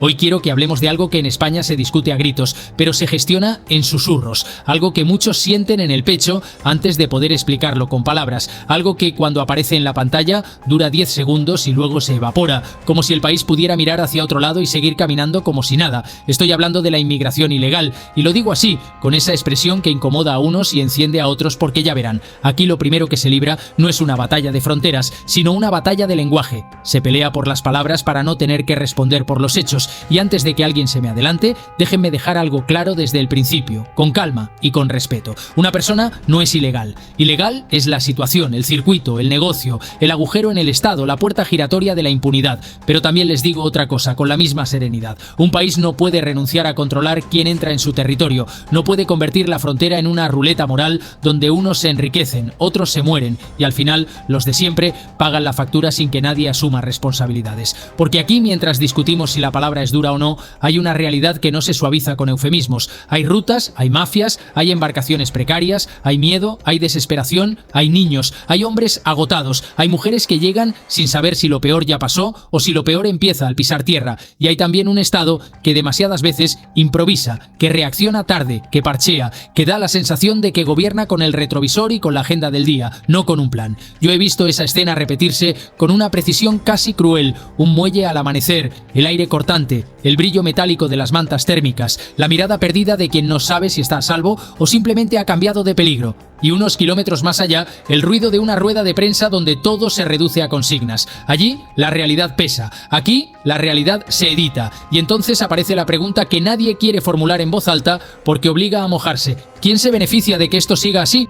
Hoy quiero que hablemos de algo que en España se discute a gritos, pero se gestiona en susurros, algo que muchos sienten en el pecho antes de poder explicarlo con palabras, algo que cuando aparece en la pantalla dura 10 segundos y luego se evapora, como si el país pudiera mirar hacia otro lado y seguir caminando como si nada. Estoy hablando de la inmigración ilegal, y lo digo así, con esa expresión que incomoda a unos y enciende a otros, porque ya verán, aquí lo primero que se libra no es una batalla de fronteras, sino una batalla de lenguaje. Se pelea por las palabras para no tener que responder por los hechos. Y antes de que alguien se me adelante, déjenme dejar algo claro desde el principio, con calma y con respeto. Una persona no es ilegal. Ilegal es la situación, el circuito, el negocio, el agujero en el Estado, la puerta giratoria de la impunidad. Pero también les digo otra cosa, con la misma serenidad. Un país no puede renunciar a controlar quién entra en su territorio. No puede convertir la frontera en una ruleta moral donde unos se enriquecen, otros se mueren y al final los de siempre pagan la factura sin que nadie asuma responsabilidades. Porque aquí, mientras discutimos si la palabra es dura o no, hay una realidad que no se suaviza con eufemismos. Hay rutas, hay mafias, hay embarcaciones precarias, hay miedo, hay desesperación, hay niños, hay hombres agotados, hay mujeres que llegan sin saber si lo peor ya pasó o si lo peor empieza al pisar tierra, y hay también un Estado que demasiadas veces improvisa, que reacciona tarde, que parchea, que da la sensación de que gobierna con el retrovisor y con la agenda del día, no con un plan. Yo he visto esa escena repetirse con una precisión casi cruel, un muelle al amanecer, el aire cortante, el brillo metálico de las mantas térmicas, la mirada perdida de quien no sabe si está a salvo o simplemente ha cambiado de peligro. Y unos kilómetros más allá, el ruido de una rueda de prensa donde todo se reduce a consignas. Allí, la realidad pesa. Aquí, la realidad se edita. Y entonces aparece la pregunta que nadie quiere formular en voz alta porque obliga a mojarse. ¿Quién se beneficia de que esto siga así?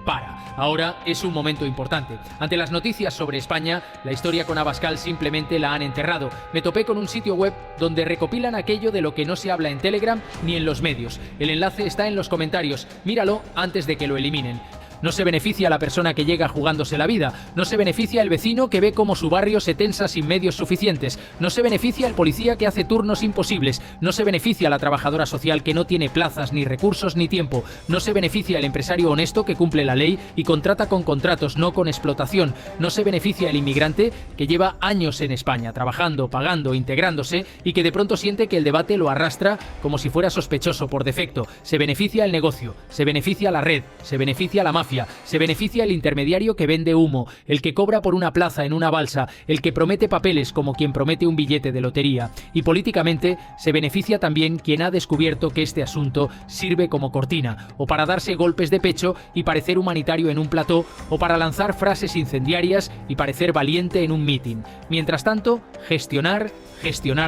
Ahora es un momento importante. Ante las noticias sobre España, la historia con Abascal simplemente la han enterrado. Me topé con un sitio web donde recopilan aquello de lo que no se habla en Telegram ni en los medios. El enlace está en los comentarios. Míralo antes de que lo eliminen. No se beneficia la persona que llega jugándose la vida, no se beneficia el vecino que ve cómo su barrio se tensa sin medios suficientes, no se beneficia el policía que hace turnos imposibles, no se beneficia la trabajadora social que no tiene plazas, ni recursos, ni tiempo, no se beneficia el empresario honesto que cumple la ley y contrata con contratos, no con explotación, no se beneficia el inmigrante que lleva años en España, trabajando, pagando, integrándose y que de pronto siente que el debate lo arrastra como si fuera sospechoso por defecto. Se beneficia el negocio, se beneficia la red, se beneficia la mafia, se beneficia el intermediario que vende humo, el que cobra por una plaza en una balsa, el que promete papeles como quien promete un billete de lotería. Y políticamente se beneficia también quien ha descubierto que este asunto sirve como cortina, o para darse golpes de pecho y parecer humanitario en un plató, o para lanzar frases incendiarias y parecer valiente en un mitin. Mientras tanto, gestionar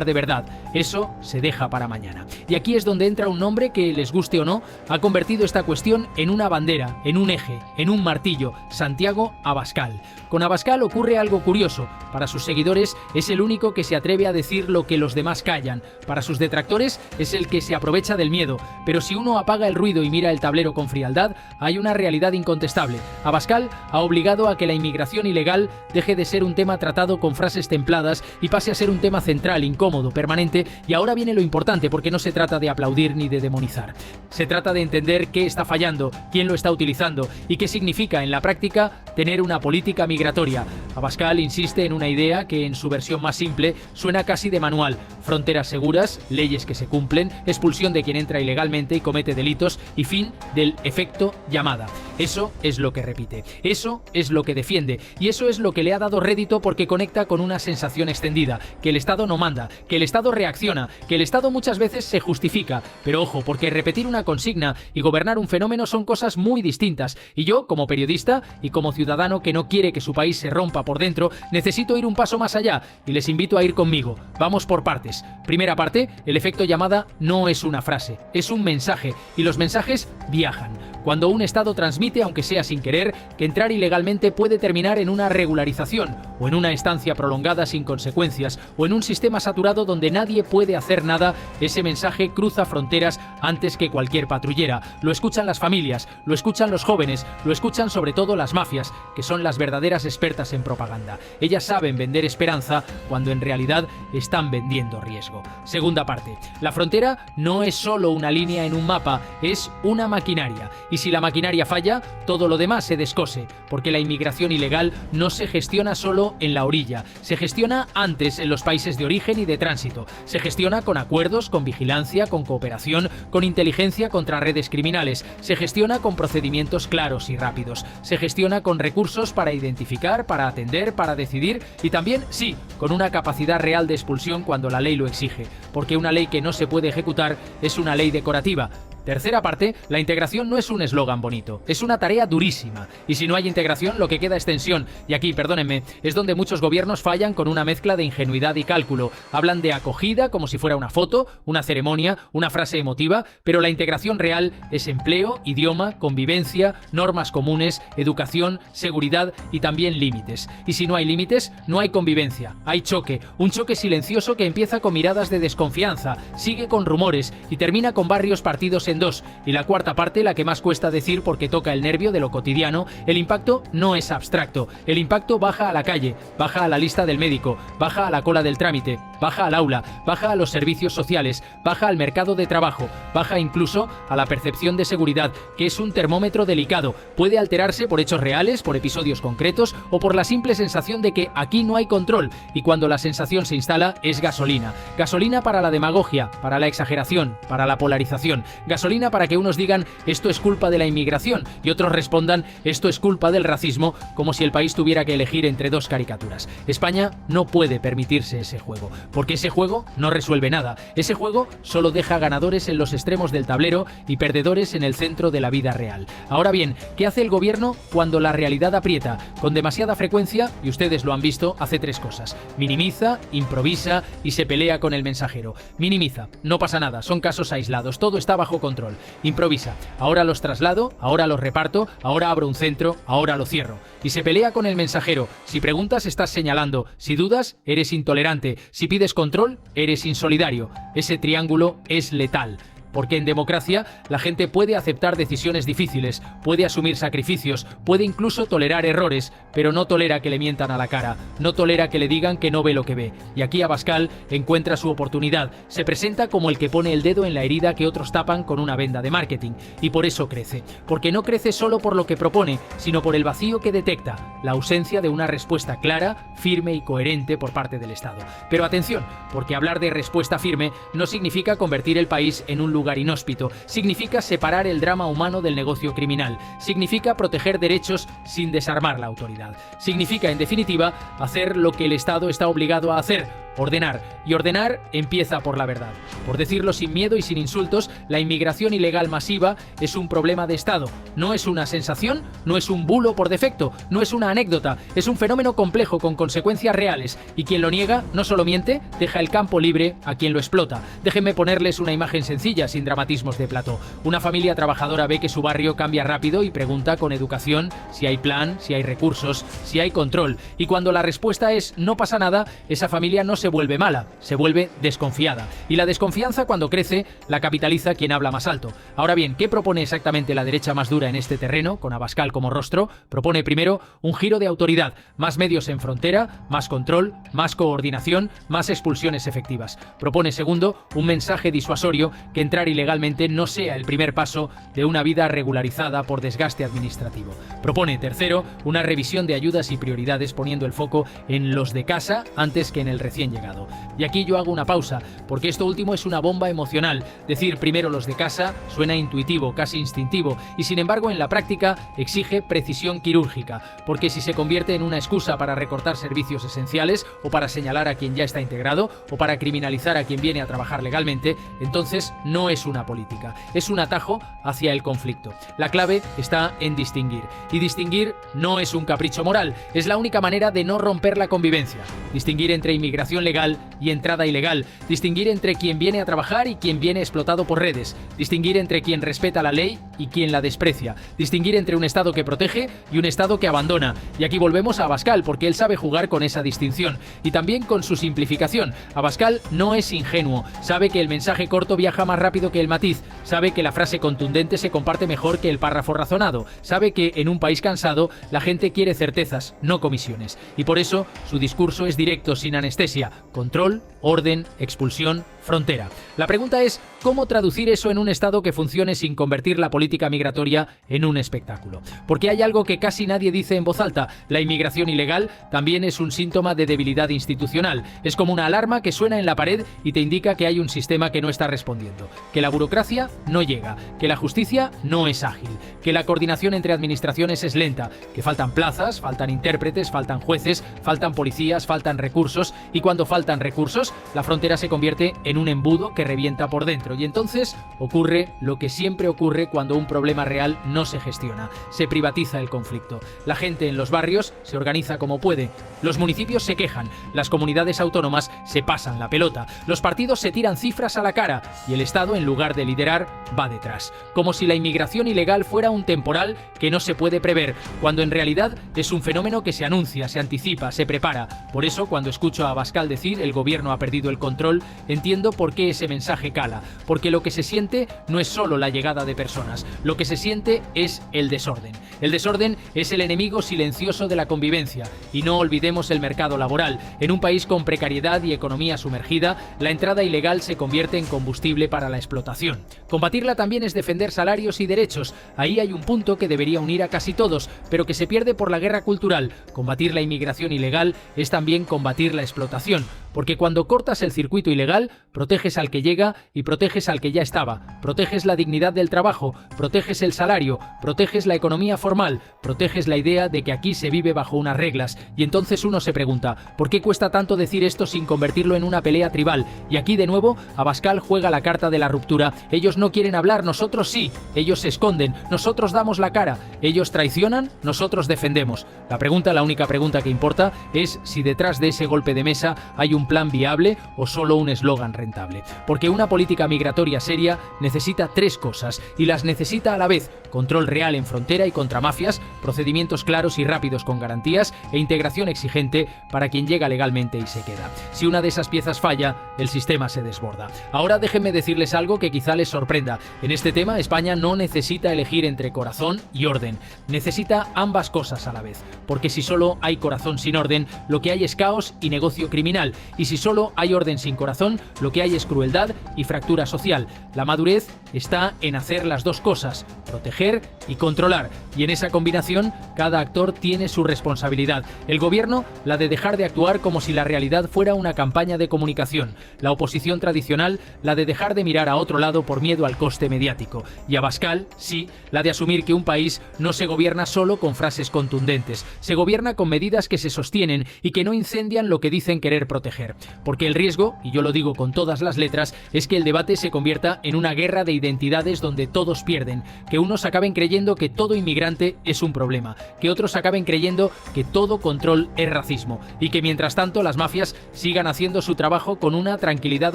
de verdad. Eso se deja para mañana. Y aquí es donde entra un nombre que, les guste o no, ha convertido esta cuestión en una bandera, en un eje, en un martillo: Santiago Abascal. Con Abascal ocurre algo curioso. Para sus seguidores es el único que se atreve a decir lo que los demás callan. Para sus detractores es el que se aprovecha del miedo. Pero si uno apaga el ruido y mira el tablero con frialdad, hay una realidad incontestable. Abascal ha obligado a que la inmigración ilegal deje de ser un tema tratado con frases templadas y pase a ser un tema central, incómodo, permanente. Y ahora viene lo importante, porque no se trata de aplaudir ni de demonizar. Se trata de entender qué está fallando, quién lo está utilizando y qué significa en la práctica tener una política migratoria. Abascal insiste en una idea que en su versión más simple suena casi de manual: fronteras seguras, leyes que se cumplen, expulsión de quien entra ilegalmente y comete delitos y fin del efecto llamada. Eso es lo que repite, eso es lo que defiende y eso es lo que le ha dado rédito, porque conecta con una sensación extendida: que el Estado no manda, que el Estado reacciona, que el Estado muchas veces se justifica. Pero ojo, porque repetir una consigna y gobernar un fenómeno son cosas muy distintas, y yo, como periodista y como ciudadano que no quiere que su país se rompa por dentro, necesito ir un paso más allá y les invito a ir conmigo. Vamos por partes. Primera parte: el efecto llamada no es una frase, es un mensaje, y los mensajes viajan. Cuando un Estado transmite, aunque sea sin querer, que entrar ilegalmente puede terminar en una regularización, o en una estancia prolongada sin consecuencias, o en un sistema saturado donde nadie puede hacer nada, ese mensaje cruza fronteras antes que cualquier patrullera. Lo escuchan las familias, lo escuchan los jóvenes, lo escuchan sobre todo las mafias, que son las verdaderas expertas en propaganda. Ellas saben vender esperanza cuando en realidad están vendiendo riesgo. Segunda parte: la frontera no es solo una línea en un mapa, es una maquinaria. Y si la maquinaria falla, todo lo demás se descose, porque la inmigración ilegal no se gestiona solo solo en la orilla, se gestiona antes en los países de origen y de tránsito, se gestiona con acuerdos, con vigilancia, con cooperación, con inteligencia contra redes criminales, se gestiona con procedimientos claros y rápidos, se gestiona con recursos para identificar, para atender, para decidir y también, sí, con una capacidad real de expulsión cuando la ley lo exige, porque una ley que no se puede ejecutar es una ley decorativa. Tercera parte, la integración no es un eslogan bonito, es una tarea durísima. Y si no hay integración, lo que queda es tensión. Y aquí, perdónenme, es donde muchos gobiernos fallan con una mezcla de ingenuidad y cálculo. Hablan de acogida como si fuera una foto, una ceremonia, una frase emotiva, pero la integración real es empleo, idioma, convivencia, normas comunes, educación, seguridad y también límites. Y si no hay límites, no hay convivencia, hay choque, un choque silencioso que empieza con miradas de desconfianza, sigue con rumores y termina con barrios partidos en dos. Y la cuarta parte, la que más cuesta decir porque toca el nervio de lo cotidiano, el impacto no es abstracto. El impacto baja a la calle, baja a la lista del médico, baja a la cola del trámite, baja al aula, baja a los servicios sociales, baja al mercado de trabajo, baja incluso a la percepción de seguridad, que es un termómetro delicado. Puede alterarse por hechos reales, por episodios concretos o por la simple sensación de que aquí no hay control. Y cuando la sensación se instala, es gasolina. Gasolina para la demagogia, para la exageración, para la polarización. Gasolina para que unos digan esto es culpa de la inmigración y otros respondan esto es culpa del racismo, como si el país tuviera que elegir entre dos caricaturas. España no puede permitirse ese juego, porque ese juego no resuelve nada. Ese juego solo deja ganadores en los extremos del tablero y perdedores en el centro de la vida real. Ahora bien, ¿qué hace el gobierno cuando la realidad aprieta? Con demasiada frecuencia, y ustedes lo han visto, hace tres cosas: minimiza, improvisa y se pelea con el mensajero. Minimiza, no pasa nada, son casos aislados, todo está bajo control. Improvisa, ahora los traslado, ahora los reparto, ahora abro un centro, ahora lo cierro. Y se pelea con el mensajero. Si preguntas, estás señalando. Si dudas, eres intolerante. Si pides control, eres insolidario. Ese triángulo es letal. Porque en democracia la gente puede aceptar decisiones difíciles, puede asumir sacrificios, puede incluso tolerar errores, pero no tolera que le mientan a la cara, no tolera que le digan que no ve lo que ve. Y aquí Abascal encuentra su oportunidad, se presenta como el que pone el dedo en la herida que otros tapan con una venda de marketing. Y por eso crece, porque no crece solo por lo que propone, sino por el vacío que detecta, la ausencia de una respuesta clara, firme y coherente por parte del Estado. Pero atención, porque hablar de respuesta firme no significa convertir el país en un lugar inhóspito, significa separar el drama humano del negocio criminal, significa proteger derechos sin desarmar la autoridad, significa, en definitiva, hacer lo que el Estado está obligado a hacer: ordenar. Y ordenar empieza por la verdad. Por decirlo sin miedo y sin insultos, la inmigración ilegal masiva es un problema de Estado. No es una sensación, no es un bulo por defecto, no es una anécdota, es un fenómeno complejo con consecuencias reales. Y quien lo niega no solo miente, deja el campo libre a quien lo explota. Déjenme ponerles una imagen sencilla, sin dramatismos de plató. Una familia trabajadora ve que su barrio cambia rápido y pregunta con educación si hay plan, si hay recursos, si hay control. Y cuando la respuesta es no pasa nada, esa familia no se vuelve mala, se vuelve desconfiada. Y la desconfianza, cuando crece, la capitaliza quien habla más alto. Ahora bien, ¿qué propone exactamente la derecha más dura en este terreno, con Abascal como rostro? Propone primero un giro de autoridad, más medios en frontera, más control, más coordinación, más expulsiones efectivas. Propone segundo un mensaje disuasorio, que entrar ilegalmente no sea el primer paso de una vida regularizada por desgaste administrativo. Propone tercero una revisión de ayudas y prioridades, poniendo el foco en los de casa antes que en el recién llegado. Y aquí yo hago una pausa, porque esto último es una bomba emocional. Decir primero los de casa suena intuitivo, casi instintivo, y sin embargo en la práctica exige precisión quirúrgica, porque si se convierte en una excusa para recortar servicios esenciales, o para señalar a quien ya está integrado, o para criminalizar a quien viene a trabajar legalmente, entonces no es una política, es un atajo hacia el conflicto. La clave está en distinguir, y distinguir no es un capricho moral, es la única manera de no romper la convivencia. Distinguir entre inmigración legal y entrada ilegal, distinguir entre quien viene a trabajar y quien viene explotado por redes, distinguir entre quien respeta la ley y quien la desprecia, distinguir entre un Estado que protege y un Estado que abandona. Y aquí volvemos a Abascal, porque él sabe jugar con esa distinción y también con su simplificación. Abascal no es ingenuo, sabe que el mensaje corto viaja más rápido que el matiz, sabe que la frase contundente se comparte mejor que el párrafo razonado, sabe que en un país cansado la gente quiere certezas, no comisiones, y por eso su discurso es directo, sin anestesia: control, orden, expulsión, frontera. La pregunta es: ¿cómo traducir eso en un Estado que funcione sin convertir la política migratoria en un espectáculo? Porque hay algo que casi nadie dice en voz alta: la inmigración ilegal también es un síntoma de debilidad institucional. Es como una alarma que suena en la pared y te indica que hay un sistema que no está respondiendo, que la burocracia no llega, que la justicia no es ágil, que la coordinación entre administraciones es lenta, que faltan plazas, faltan intérpretes, faltan jueces, faltan policías, faltan recursos, y cuando faltan recursos, la frontera se convierte en un embudo que revienta por dentro, y entonces ocurre lo que siempre ocurre cuando un problema real no se gestiona: se privatiza el conflicto. La gente en los barrios se organiza como puede, los municipios se quejan, las comunidades autónomas se pasan la pelota, los partidos se tiran cifras a la cara y el Estado, en lugar de liderar, va detrás. Como si la inmigración ilegal fuera un temporal que no se puede prever, cuando en realidad es un fenómeno que se anuncia, se anticipa, se prepara. Por eso, cuando escucho a Abascal decir "el gobierno ha perdido el control", entiendo por qué ese mensaje cala, porque lo que se siente no es solo la llegada de personas, lo que se siente es el desorden. El desorden es el enemigo silencioso de la convivencia, y no olvidemos el mercado laboral. En un país con precariedad y economía sumergida, la entrada ilegal se convierte en combustible para la explotación. Combatirla también es defender salarios y derechos. Ahí hay un punto que debería unir a casi todos, pero que se pierde por la guerra cultural. Combatir la inmigración ilegal es también combatir la explotación, porque cuando cortas el circuito ilegal, proteges al que llega y proteges al que ya estaba, proteges la dignidad del trabajo, proteges el salario, proteges la economía formal, proteges la idea de que aquí se vive bajo unas reglas. Y entonces uno se pregunta, ¿por qué cuesta tanto decir esto sin convertirlo en una pelea tribal? Y aquí de nuevo Abascal juega la carta de la ruptura. Ellos no quieren hablar, nosotros sí. Ellos se esconden, nosotros damos la cara. Ellos traicionan, nosotros defendemos. La única pregunta que importa es si detrás de ese golpe de mesa hay un plan viable o solo un eslogan rentable. Porque una política migratoria seria necesita tres cosas, y las necesita a la vez: control real en frontera y contra mafias, procedimientos claros y rápidos con garantías, e integración exigente para quien llega legalmente y se queda. Si una de esas piezas falla, el sistema se desborda. Ahora déjenme decirles algo que quizá les sorprenda. En este tema, España no necesita elegir entre corazón y orden. Necesita ambas cosas a la vez. Porque si solo hay corazón sin orden, lo que hay es caos y negocio criminal. Y si solo hay orden sin corazón, lo que hay es crueldad y fractura social. La madurez está en hacer las dos cosas: proteger y controlar. Y en esa combinación, cada actor tiene su responsabilidad. El gobierno, la de dejar de actuar como si la realidad fuera una campaña de comunicación. La oposición tradicional, la de dejar de mirar a otro lado por miedo al coste mediático. Y Abascal, sí, la de asumir que un país no se gobierna solo con frases contundentes. Se gobierna con medidas que se sostienen y que no incendian lo que dicen querer proteger. Porque el riesgo, y yo lo digo con todas las letras, es que el debate se convierta en una guerra de identidades donde todos pierden. Que unos acaben creyendo que todo inmigrante es un problema, que otros acaben creyendo que todo control es racismo, y que mientras tanto las mafias sigan haciendo su trabajo con una tranquilidad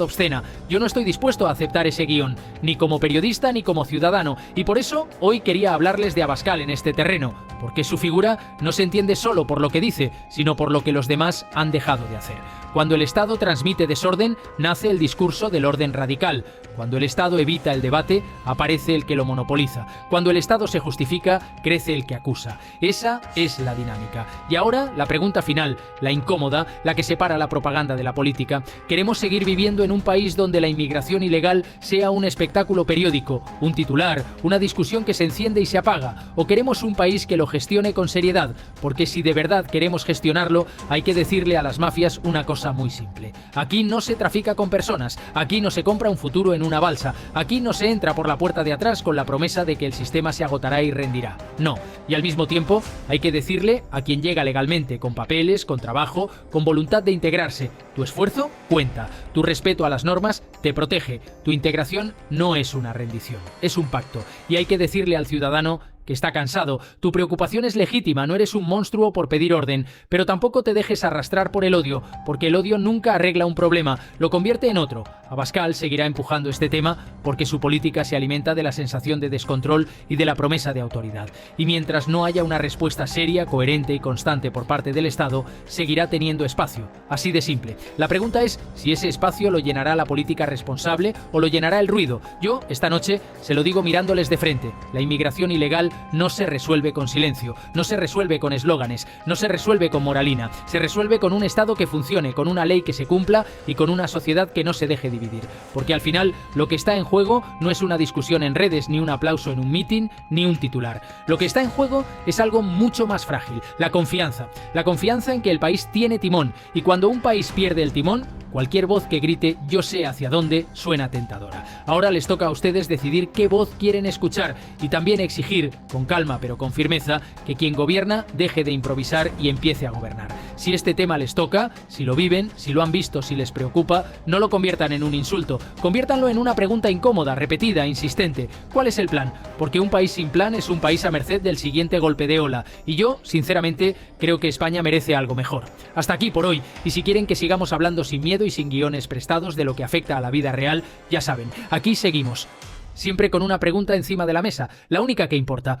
obscena. Yo no estoy dispuesto a aceptar ese guión, ni como periodista ni como ciudadano, y por eso hoy quería hablarles de Abascal en este terreno, porque su figura no se entiende solo por lo que dice, sino por lo que los demás han dejado de hacer. Cuando el Estado transmite desorden, nace el discurso del orden radical. Cuando el Estado evita el debate, aparece el que lo monopoliza. Cuando el Estado se justifica, crece el que acusa. Esa es la dinámica. Y ahora, la pregunta final, la incómoda, la que separa la propaganda de la política. ¿Queremos seguir viviendo en un país donde la inmigración ilegal sea un espectáculo periódico, un titular, una discusión que se enciende y se apaga? ¿O queremos un país que lo gestione con seriedad? Porque si de verdad queremos gestionarlo, hay que decirle a las mafias una cosa muy simple: aquí no se trafica con personas, aquí no se compra un futuro en una balsa, aquí no se entra por la puerta de atrás con la promesa de que el sistema se agotará y rendirá. No. Y al mismo tiempo hay que decirle a quien llega legalmente, con papeles, con trabajo, con voluntad de integrarse: tu esfuerzo cuenta, tu respeto a las normas te protege, tu integración no es una rendición, es un pacto. Y hay que decirle al ciudadano que está cansado. Tu preocupación es legítima, no eres un monstruo por pedir orden, pero tampoco te dejes arrastrar por el odio, porque el odio nunca arregla un problema, lo convierte en otro. Abascal seguirá empujando este tema porque su política se alimenta de la sensación de descontrol y de la promesa de autoridad. Y mientras no haya una respuesta seria, coherente y constante por parte del Estado, seguirá teniendo espacio. Así de simple. La pregunta es si ese espacio lo llenará la política responsable o lo llenará el ruido. Yo, esta noche, se lo digo mirándoles de frente. La inmigración ilegal no se resuelve con silencio, no se resuelve con eslóganes, no se resuelve con moralina, se resuelve con un Estado que funcione, con una ley que se cumpla y con una sociedad que no se deje dividir. Porque al final lo que está en juego no es una discusión en redes, ni un aplauso en un mitin, ni un titular. Lo que está en juego es algo mucho más frágil, la confianza. La confianza en que el país tiene timón, y cuando un país pierde el timón, cualquier voz que grite "yo sé hacia dónde" suena tentadora. Ahora les toca a ustedes decidir qué voz quieren escuchar y también exigir, con calma pero con firmeza, que quien gobierna deje de improvisar y empiece a gobernar. Si este tema les toca, si lo viven, si lo han visto, si les preocupa, no lo conviertan en un insulto, conviértanlo en una pregunta incómoda, repetida, insistente. ¿Cuál es el plan? Porque un país sin plan es un país a merced del siguiente golpe de ola, y yo, sinceramente, creo que España merece algo mejor. Hasta aquí por hoy, y si quieren que sigamos hablando sin miedo y sin guiones prestados de lo que afecta a la vida real, ya saben, aquí seguimos. Siempre con una pregunta encima de la mesa, la única que importa.